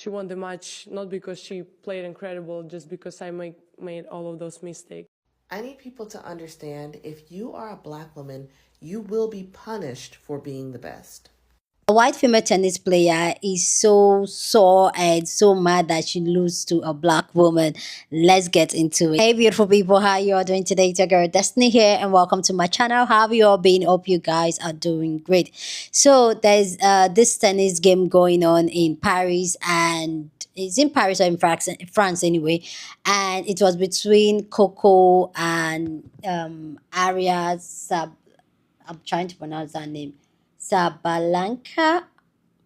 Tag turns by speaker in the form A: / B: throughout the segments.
A: she won the match not because she played incredible, just because I made all of those mistakes.
B: I need people to understand if you are a Black woman, you will be punished for being the best.
C: A white female tennis player is so sore and so mad that she lose to a black woman. Let's get into it. Hey beautiful people, how you all doing today? It's your girl Destiny here and welcome to my channel. How have you all been? Hope you guys are doing great. So there's this tennis game going on in Paris, and it's in Paris or in France anyway, and it was between Coco and Aryna I'm trying to pronounce that name. Sabalenka.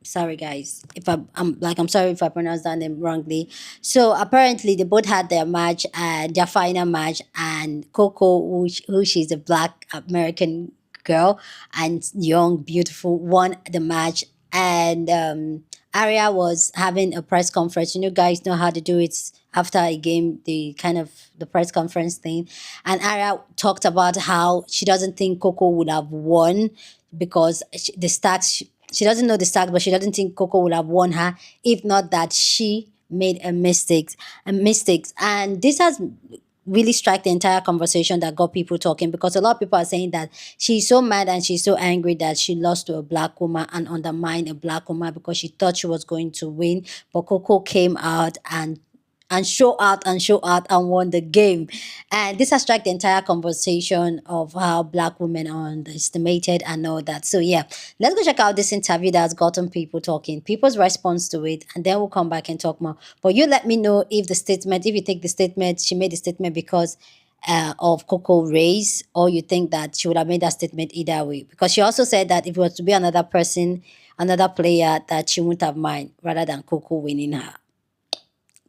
C: Sorry guys, if I'm sorry if I pronounced that name wrongly. So apparently they both had their match, their final match, and Coco, who she's a Black American girl and young, beautiful, won the match. And Arya was having a press conference. You know, guys know how to do it after a game, the press conference thing. And Arya talked about how she doesn't think Coco would have won because the stats, she doesn't know the stats, but she doesn't think Coco would have won her if not that she made a mistakes. And this has really struck the entire conversation that got people talking, because a lot of people are saying that she's so mad and she's so angry that she lost to a black woman and undermined a black woman because she thought she was going to win, but Coco came out and show out and won the game. And this has struck the entire conversation of how black women are underestimated and all that. So yeah, let's go check out this interview that has gotten people talking, people's response to it, and then we'll come back and talk more. But you let me know if you think the statement, she made the statement because of Coco race, or you think that she would have made that statement either way. Because she also said that if it was to be another person, another player, that she wouldn't have mind rather than Coco winning her.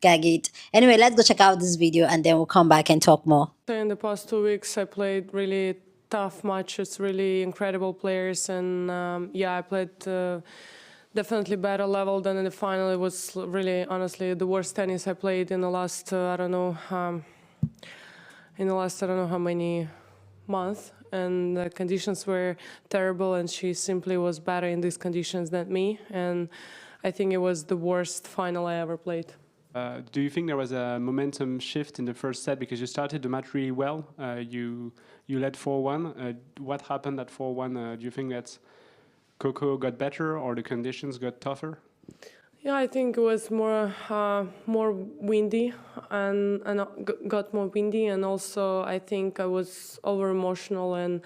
C: Gag it. Anyway, let's go check out this video and then we'll come back and talk more.
A: In the past 2 weeks, I played really tough matches, really incredible players, and yeah, I played definitely better level than in the final. It was really, honestly, the worst tennis I played in the last I don't know how many months, and the conditions were terrible, and she simply was better in these conditions than me, and I think it was the worst final I ever played.
D: Do you think there was a momentum shift in the first set, because you started the match really well? You led 4-1. What happened at 4-1? Do you think that Coco got better or the conditions got tougher?
A: Yeah, I think it was more windy and got more windy, and also I think I was over emotional, and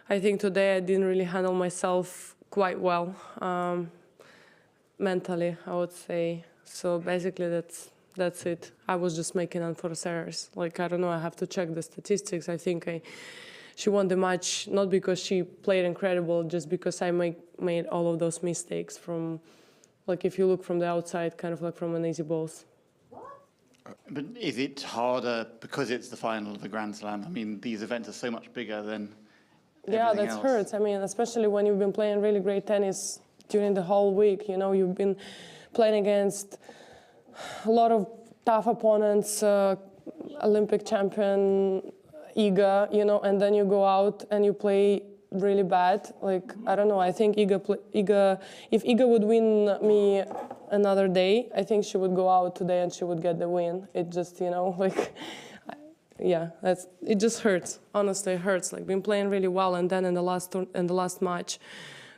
A: I think today I didn't really handle myself quite well mentally, I would say. So basically that's it. I was just making unforced errors. Like, I don't know, I have to check the statistics. I think she won the match not because she played incredible, just because I made all of those mistakes from, like, if you look from the outside, kind of like from an easy balls.
E: But is it harder because it's the final of the Grand Slam? I mean, these events are so much bigger than
A: yeah, that hurts. I mean, especially when you've been playing really great tennis during the whole week. You know, you've been playing against a lot of tough opponents, Olympic champion Iga, you know, and then you go out and you play really bad. Like, I don't know, I think if Iga would win me another day, I think she would go out today and she would get the win. It just, you know, like, yeah, it just hurts. Honestly, it hurts. Like, been playing really well, and then in the last match,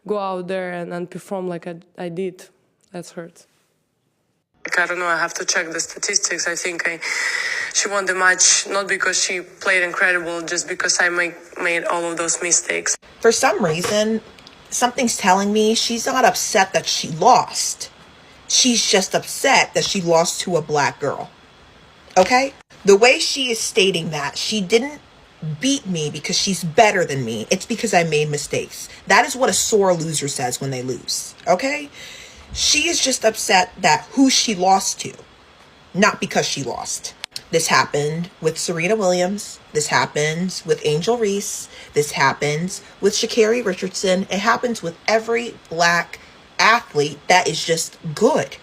A: go out there and perform like I did. That hurts. I don't know, I have to check the statistics. I think she won the match not because she played incredible, just because I made all of those mistakes.
F: For some reason, something's telling me she's not upset that she lost. She's just upset that she lost to a black girl. Okay? The way she is stating that, she didn't beat me because she's better than me. It's because I made mistakes. That is what a sore loser says when they lose. Okay? She is just upset that who she lost to, not because she lost. This happened with Serena Williams. This happens with Angel Reese. This happens with Sha'Carri Richardson. It happens with every black athlete that is just good.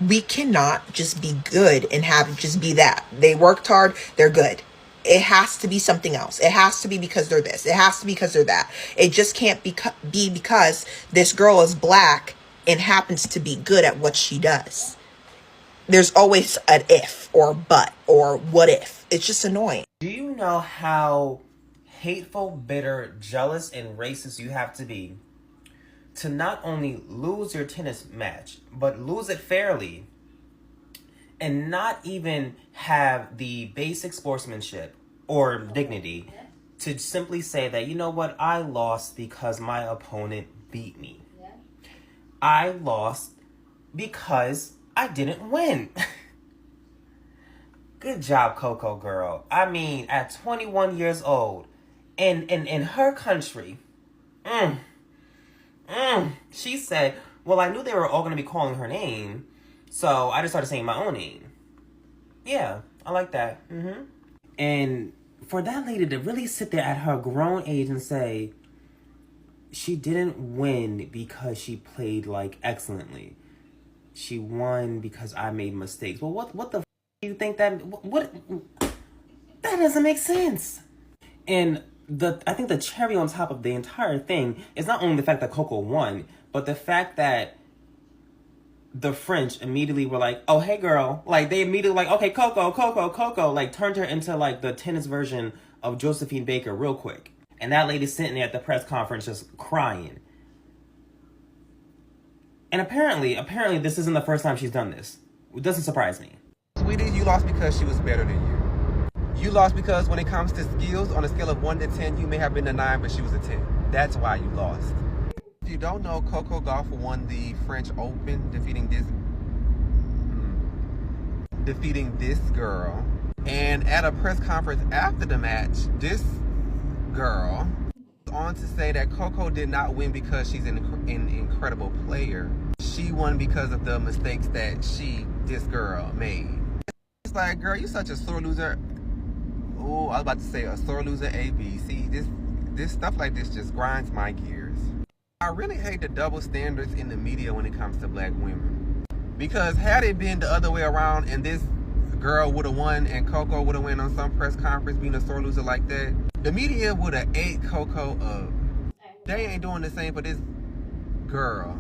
F: We cannot just be good and have it just be that. They worked hard, they're good. It has to be something else. It has to be because they're this. It has to be because they're that. It just can't be because this girl is black and happens to be good at what she does. There's always an if or but or what if. It's just annoying.
G: Do you know how hateful, bitter, jealous, and racist you have to be to not only lose your tennis match, but lose it fairly and not even have the basic sportsmanship or dignity to simply say that, you know what, I lost because my opponent beat me. I lost because I didn't win. Good job, Coco girl. I mean, at 21 years old, in her country, she said, well, I knew they were all going to be calling her name, so I just started saying my own name. Yeah, I like that. And for that lady to really sit there at her grown age and say, she didn't win because she played, like, excellently. She won because I made mistakes. Well, what the f*** do you think that... What? That doesn't make sense. And I think the cherry on top of the entire thing is not only the fact that Coco won, but the fact that the French immediately were like, oh, hey, girl. Like, they immediately like, okay, Coco. Like, turned her into, like, the tennis version of Josephine Baker real quick. And that lady sitting there at the press conference just crying. And apparently this isn't the first time she's done this. It doesn't surprise me.
H: Sweetie, you lost because she was better than you. You lost because when it comes to skills, on a scale of 1 to 10, you may have been a 9, but she was a 10. That's why you lost. If you don't know, Coco Gauff won the French Open, defeating this girl. And at a press conference after the match, this girl on to say that Coco did not win because she's an incredible player. She won because of the mistakes that this girl made. It's like, girl, you such a sore loser. Oh, I was about to say a sore loser AB. See, this stuff like this just grinds my gears. I really hate the double standards in the media when it comes to black women. Because had it been the other way around and this girl would have won and Coco would have won on some press conference being a sore loser like that, the media would have ate Coco up. They ain't doing the same for this girl.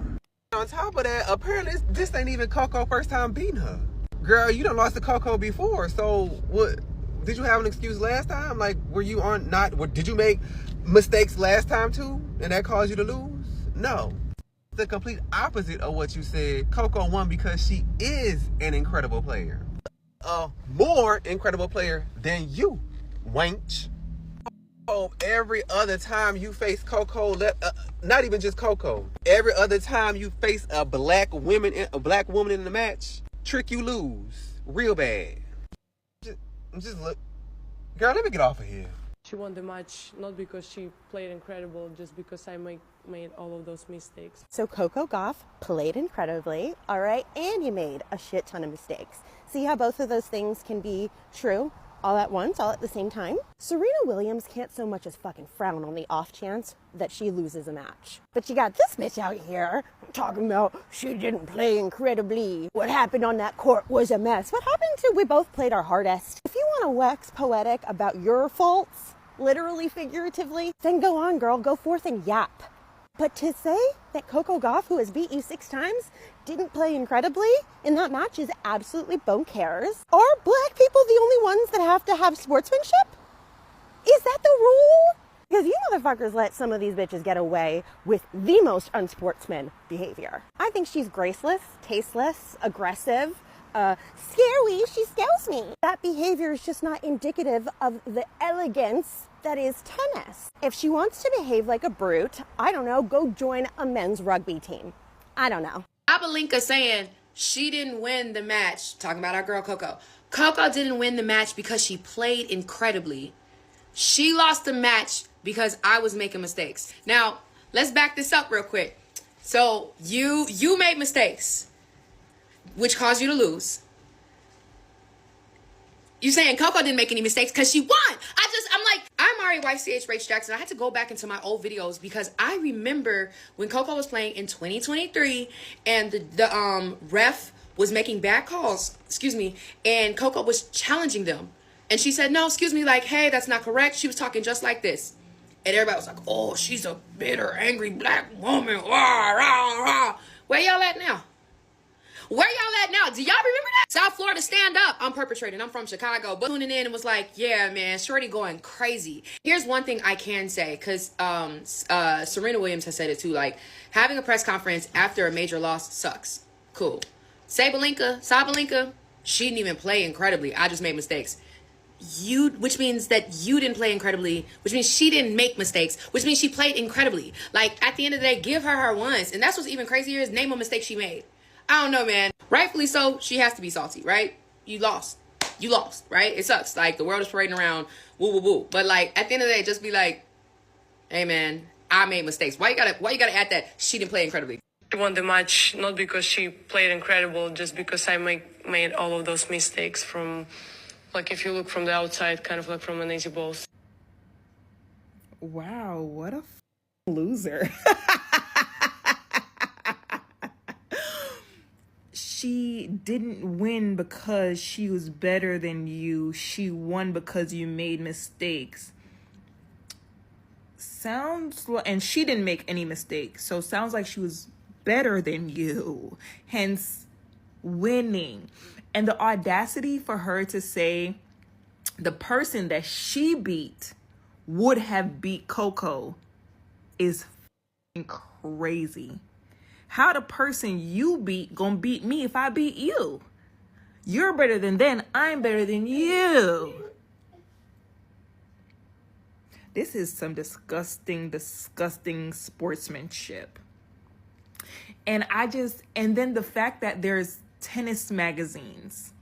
H: On top of that, apparently this ain't even Coco first time beating her. Girl, you done lost to Coco before, so what? Did you have an excuse last time? Like, did you make mistakes last time too, and that caused you to lose? No. The complete opposite of what you said. Coco won because she is an incredible player. A more incredible player than you, wench. Oh, every other time you face Coco, not even just Coco, every other time you face a black woman in the match, trick, you lose real bad. Just look, girl, let me get off of here.
A: She won the match not because she played incredible, just because I made all of those mistakes.
I: So Coco Gauff played incredibly, all right, and you made a shit ton of mistakes. See how both of those things can be true all at once, all at the same time? Serena Williams can't so much as fucking frown on the off chance that she loses a match. But you got this bitch out here talking about she didn't play incredibly. What happened on that court was a mess. What happened to we both played our hardest? If you want to wax poetic about your faults, literally, figuratively, then go on, girl, go forth and yap. But to say that Coco Gauff, who has beat you 6 times, didn't play incredibly in that match is absolutely bone cares. Are black people the only ones that have to have sportsmanship? Is that the rule? Because you motherfuckers let some of these bitches get away with the most unsportsman behavior. I think she's graceless, tasteless, aggressive, scary. She scares me. That behavior is just not indicative of the elegance that is tennis. If she wants to behave like a brute, I don't know, go join a men's rugby team. I don't know.
J: Sabalenka saying she didn't win the match, talking about our girl Coco. Coco didn't win the match because she played incredibly. She lost the match because I was making mistakes. Now, let's back this up real quick. So you made mistakes, which caused you to lose. You saying Coco didn't make any mistakes because she won. I'm Ari wife CH Rach Jackson. I had to go back into my old videos because I remember when Coco was playing in 2023 and the ref was making bad calls, and Coco was challenging them. And she said, no, like, hey, that's not correct. She was talking just like this. And everybody was like, oh, she's a bitter, angry black woman. Rah, rah, rah. Where y'all at now? Do y'all remember that? South Florida, stand up. I'm perpetrating. I'm from Chicago. But tuning in and was like, yeah, man, shorty going crazy. Here's one thing I can say, because Serena Williams has said it too. Like, having a press conference after a major loss sucks. Cool. Sabalenka, she didn't even play incredibly. I just made mistakes. Which means that you didn't play incredibly, which means she didn't make mistakes, which means she played incredibly. Like, at the end of the day, give her ones. And that's what's even crazier is name a mistake she made. I don't know, man. Rightfully so, she has to be salty, right? You lost, right? It sucks. Like, the world is parading around, woo, woo, woo. But, like, at the end of the day, just be like, hey, man, I made mistakes. Why you gotta add that she didn't play incredibly?
K: She won the match not because she played incredible, just because I made all of those mistakes from, like, if you look from the outside, kind of like from an easy ball.
F: Wow, what a loser. She didn't win because she was better than you. She won because you made mistakes. Sounds like, and she didn't make any mistakes. So sounds like she was better than you, hence winning. And the audacity for her to say the person that she beat would have beat Coco is crazy. How the person you beat gonna beat me if I beat you? You're better than them. I'm better than you. This is some disgusting sportsmanship. And then the fact that there's tennis magazines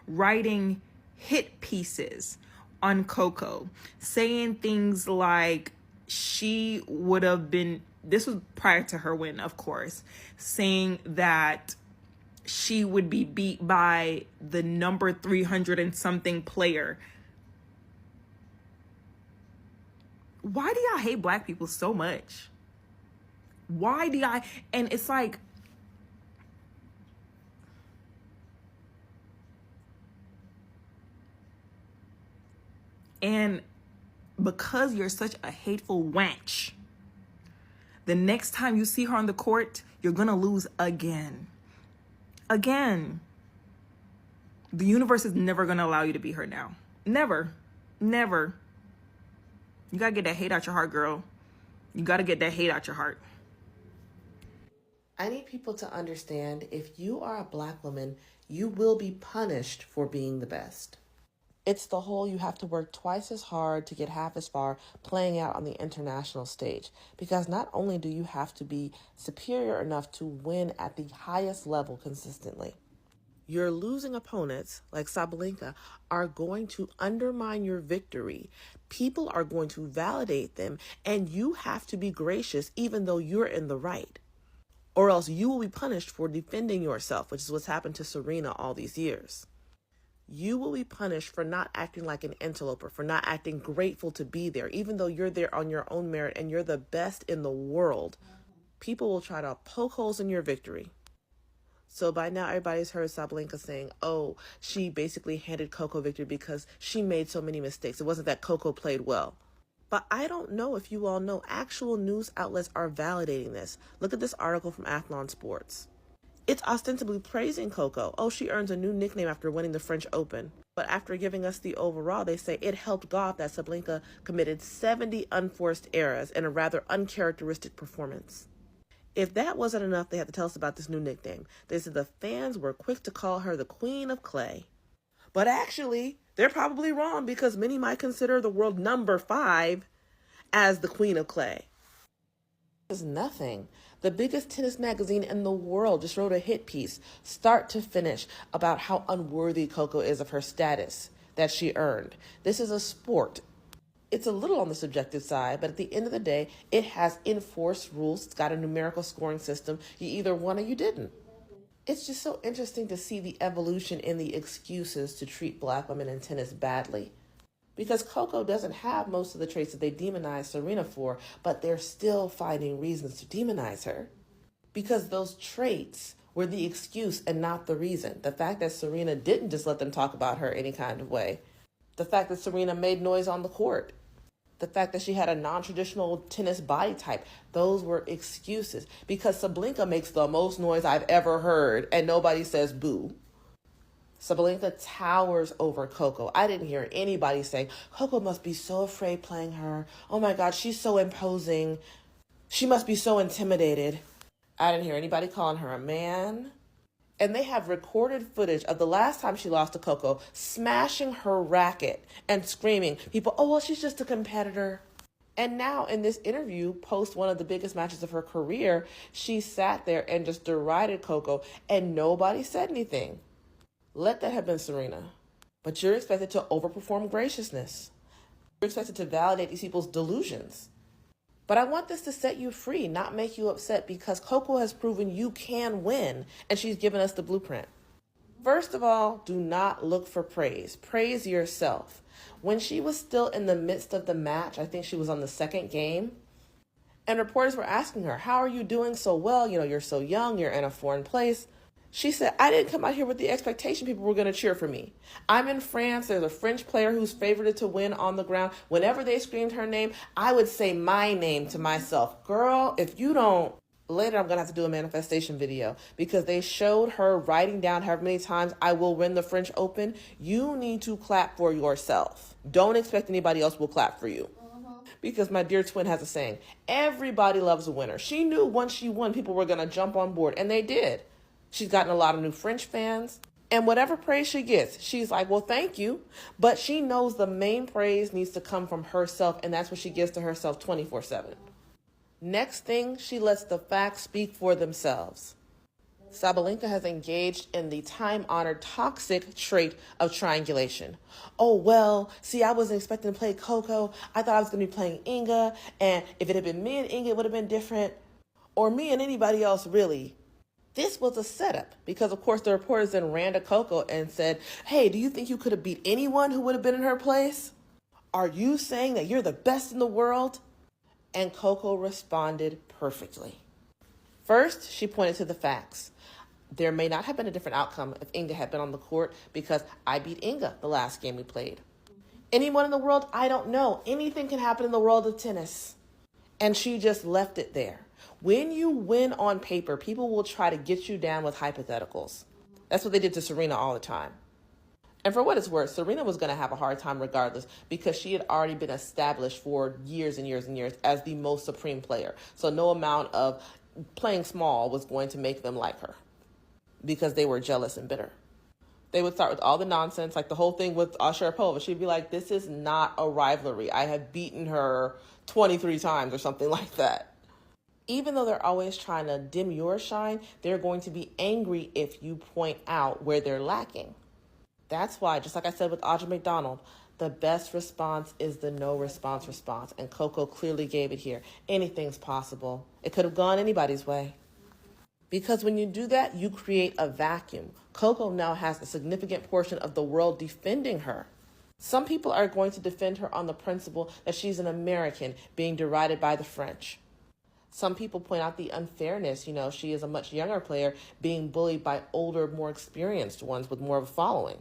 F: writing hit pieces on Coco, saying things like she would have been, this was prior to her win, of course, saying that she would be beat by the number 300 and something player. Why do y'all hate black people so much? Why do y'all? And it's like, and because you're such a hateful wench, the next time you see her on the court, you're gonna lose again. Again. The universe is never gonna allow you to beat her now. Never. Never. You gotta get that hate out your heart, girl. You gotta get that hate out your heart.
B: I need people to understand, if you are a black woman, you will be punished for being the best. It's the whole you have to work twice as hard to get half as far playing out on the international stage. Because not only do you have to be superior enough to win at the highest level consistently, your losing opponents, like Sabalenka, are going to undermine your victory. People are going to validate them, and you have to be gracious even though you're in the right. Or else you will be punished for defending yourself, which is what's happened to Serena all these years. You will be punished for not acting like an interloper, for not acting grateful to be there, even though you're there on your own merit and you're the best in the world. People will try to poke holes in your victory. So by now, everybody's heard Sabalenka saying, oh, she basically handed Coco victory because she made so many mistakes. It wasn't that Coco played well. But I don't know if you all know, actual news outlets are validating this. Look at this article from Athlon Sports. It's ostensibly praising Coco. Oh, she earns a new nickname after winning the French Open. But after giving us the overall, they say it helped Gauff that Sabalenka committed 70 unforced errors in a rather uncharacteristic performance. If that wasn't enough, they had to tell us about this new nickname. They said the fans were quick to call her the Queen of Clay. But actually, they're probably wrong, because many might consider the world number 5 as the Queen of Clay. It's nothing. The biggest tennis magazine in the world just wrote a hit piece, start to finish, about how unworthy Coco is of her status that she earned. This is a sport. It's a little on the subjective side, but at the end of the day, it has enforced rules. It's got a numerical scoring system. You either won or you didn't. It's just so interesting to see the evolution in the excuses to treat black women in tennis badly. Because Coco doesn't have most of the traits that they demonize Serena for, but they're still finding reasons to demonize her. Because those traits were the excuse and not the reason. The fact that Serena didn't just let them talk about her any kind of way. The fact that Serena made noise on the court. the fact that she had a non-traditional tennis body type. Those were excuses because Sabalenka makes the most noise I've ever heard and nobody says boo. Sabalenka towers over Coco. I didn't hear anybody say, Coco must be so afraid playing her. Oh my God, she's so imposing. She must be so intimidated. I didn't hear anybody calling her a man. And they have recorded footage of the last time she lost to Coco, smashing her racket and screaming, people, oh, well, she's just a competitor. And now in this interview, post one of the biggest matches of her career, she sat there and just derided Coco and nobody said anything. Let that have been Serena. But you're expected to overperform graciousness. You're expected to validate these people's delusions. But I want this to set you free, not make you upset, because Coco has proven you can win, and she's given us the blueprint. First of all, do not look for praise. Praise yourself. When she was still in the midst of the match, I think she was on the second game, and reporters were asking her, how are you doing so well? You know, you're so young, you're in a foreign place. She said, I didn't come out here with the expectation people were going to cheer for me. I'm in France. There's a French player who's favored to win on the ground. Whenever they screamed her name, I would say my name to myself. Girl, if you don't, later I'm going to have to do a manifestation video because they showed her writing down however many times I will win the French Open. You need to clap for yourself. Don't expect anybody else will clap for you. Because my dear twin has a saying, everybody loves a winner. She knew once she won, people were going to jump on board, and they did. She's gotten a lot of new French fans, and whatever praise she gets, she's like, well, thank you. But she knows the main praise needs to come from herself, and that's what she gives to herself 24/7. Next thing, she lets the facts speak for themselves. Sabalenka has engaged in the time-honored toxic trait of triangulation. Oh, well, see, I wasn't expecting to play Coco. I thought I was going to be playing Inga, and if it had been me and Inga, it would have been different. Or me and anybody else, really. This was a setup because, of course, the reporters then ran to Coco and said, hey, do you think you could have beat anyone who would have been in her place? Are you saying that you're the best in the world? And Coco responded perfectly. First, she pointed to the facts. There may not have been a different outcome if Inga had been on the court because I beat Inga the last game we played. Anyone in the world? I don't know. Anything can happen in the world of tennis. And she just left it there. When you win on paper, people will try to get you down with hypotheticals. That's what they did to Serena all the time. And for what it's worth, Serena was going to have a hard time regardless because she had already been established for years and years and years as the most supreme player. So no amount of playing small was going to make them like her because they were jealous and bitter. They would start with all the nonsense, like the whole thing with Sharapova. She'd be like, this is not a rivalry. I have beaten her 23 times or something like that. Even though they're always trying to dim your shine, they're going to be angry if you point out where they're lacking. That's why, just like I said with Audra McDonald, the best response is the no response response. And Coco clearly gave it here. Anything's possible. It could have gone anybody's way. Because when you do that, you create a vacuum. Coco now has a significant portion of the world defending her. Some people are going to defend her on the principle that she's an American being derided by the French. Some people point out the unfairness. You know, she is a much younger player being bullied by older, more experienced ones with more of a following.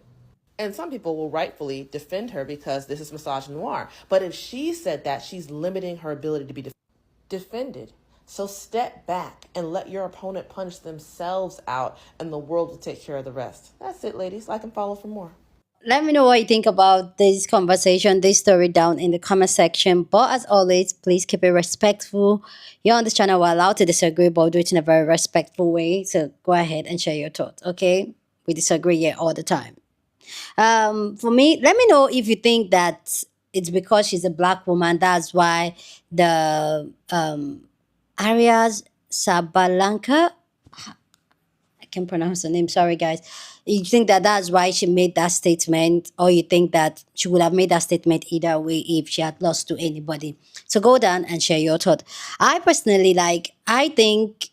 B: And some people will rightfully defend her because this is misogynoir. But if she said that, she's limiting her ability to be defended. So step back and let your opponent punch themselves out and the world will take care of the rest. That's it, ladies. Like and follow for more.
C: Let me know what you think about this conversation, this story down in the comment section. But as always, please keep it respectful. You're on this channel, we're allowed to disagree, but do it in a very respectful way. So go ahead and share your thoughts, okay? We disagree here all the time. For me, let me know if you think that it's because she's a black woman. That's why the Aryna Sabalenka, I can't pronounce her name, sorry guys. You think that that's why she made that statement, or you think that she would have made that statement either way if she had lost to anybody? So go down and share your thought. I personally, I think,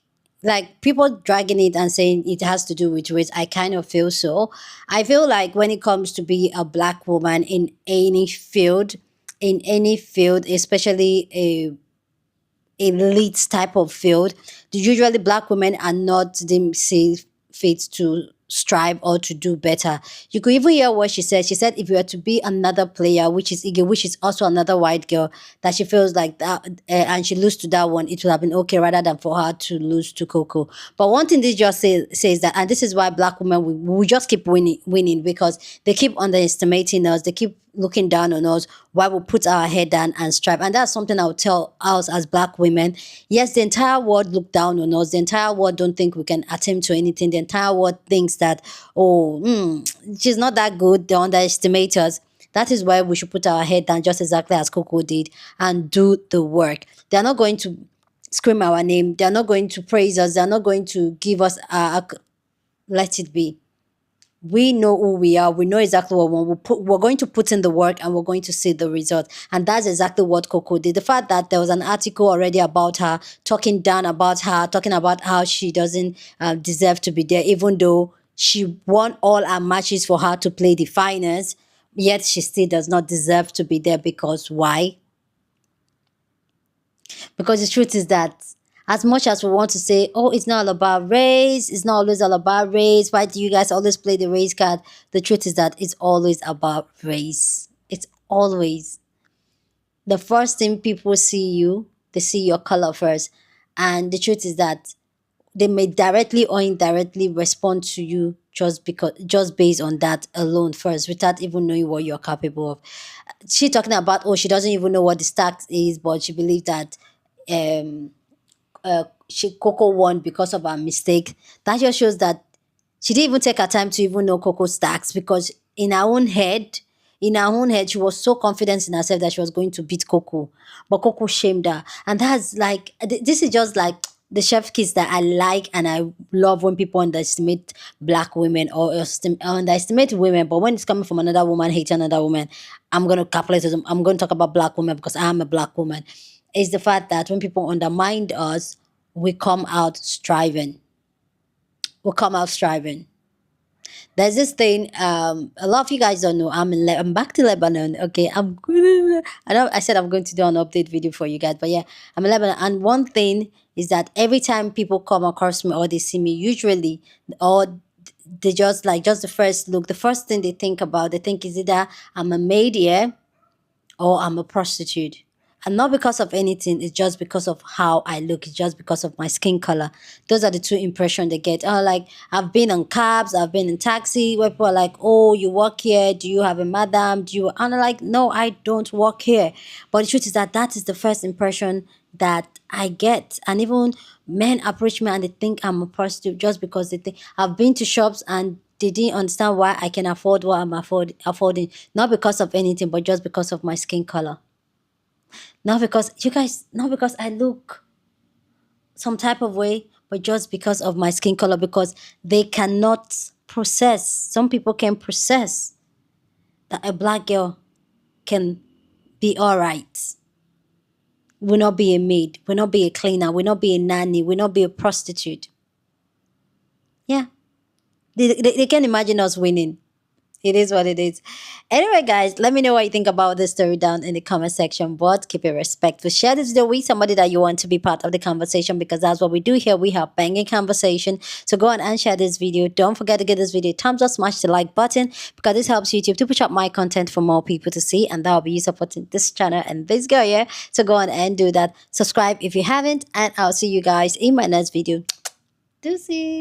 C: people dragging it and saying it has to do with race, I kind of feel so. I feel like when it comes to be a black woman in any field, especially a elite type of field, usually black women are not deemed safe fit to strive or to do better. You could even hear what she said. She said if you were to be another player, which is Iggy, which is also another white girl, that she feels like that, and she lose to that one, it would have been okay rather than for her to lose to Coco. But one thing this just says that, and this is why black women, we just keep winning because they keep underestimating us, they keep looking down on us while we put our head down and strive. And that's something I would tell us as black women. Yes, the entire world look down on us. The entire world don't think we can attempt to anything. The entire world thinks that, oh, she's not that good. They underestimate us. That is why we should put our head down, just exactly as Coco did, and do the work. They're not going to scream our name. They're not going to praise us. They're not going to give us let it be. We know who we are. We know exactly what we want. We're going to put in the work and we're going to see the result. And that's exactly what Coco did. The fact that there was an article already about her, talking down about her, talking about how she doesn't deserve to be there, even though she won all her matches for her to play the finals, yet she still does not deserve to be there. Because why? Because the truth is that as much as we want to say, oh, it's not all about race, it's not always all about race, why do you guys always play the race card? The truth is that it's always about race. It's always. The first thing people see you, they see your color first. And the truth is that they may directly or indirectly respond to you just based on that alone first, without even knowing what you're capable of. She talking about, oh, she doesn't even know what the stacks is, but she believes that Coco won because of her mistake. That just shows that she didn't even take her time to even know Coco's stacks, because in her own head, she was so confident in herself that she was going to beat Coco. But Coco shamed her. And that's like, this is just like the chef kiss that I like and I love when people underestimate black women or underestimate women. But when it's coming from another woman hating another woman, I'm going to calculate it. I'm going to talk about black women because I am a black woman. Is the fact that when people undermine us, we come out striving. We come out striving. There's this thing, a lot of you guys don't know, I'm back to Lebanon. Okay, I know I said I'm going to do an update video for you guys, but yeah, I'm in Lebanon. And one thing is that every time people come across me or they see me, usually, or they just the first look, the first thing they think is either I'm a maid here or I'm a prostitute. And not because of anything, it's just because of how I look. It's just because of my skin color. Those are the two impressions they get. Like, I've been on cabs, I've been in taxi, where people are like, oh, you work here? Do you have a madam? And I'm like, no, I don't work here. But the truth is that is the first impression that I get. And even men approach me and they think I'm a prostitute just because they think. I've been to shops and they didn't understand why I can afford what I'm affording. Not because of anything, but just because of my skin color. Not because I look some type of way, but just because of my skin color, because they cannot process. Some people can process that a black girl can be all right. Will not be a maid, will not be a cleaner, will not be a nanny, will not be a prostitute. Yeah. They can imagine us winning. It is what it is. Anyway, guys, let me know what you think about this story down in the comment section. But keep it respectful. Share this video with somebody that you want to be part of the conversation, because that's what we do here. We have banging conversation. So go on and share this video. Don't forget to give this video a thumbs up, smash the like button, because this helps YouTube to push up my content for more people to see. And that will be you supporting this channel and this girl, yeah? So go on and do that. Subscribe if you haven't. And I'll see you guys in my next video. Deuces.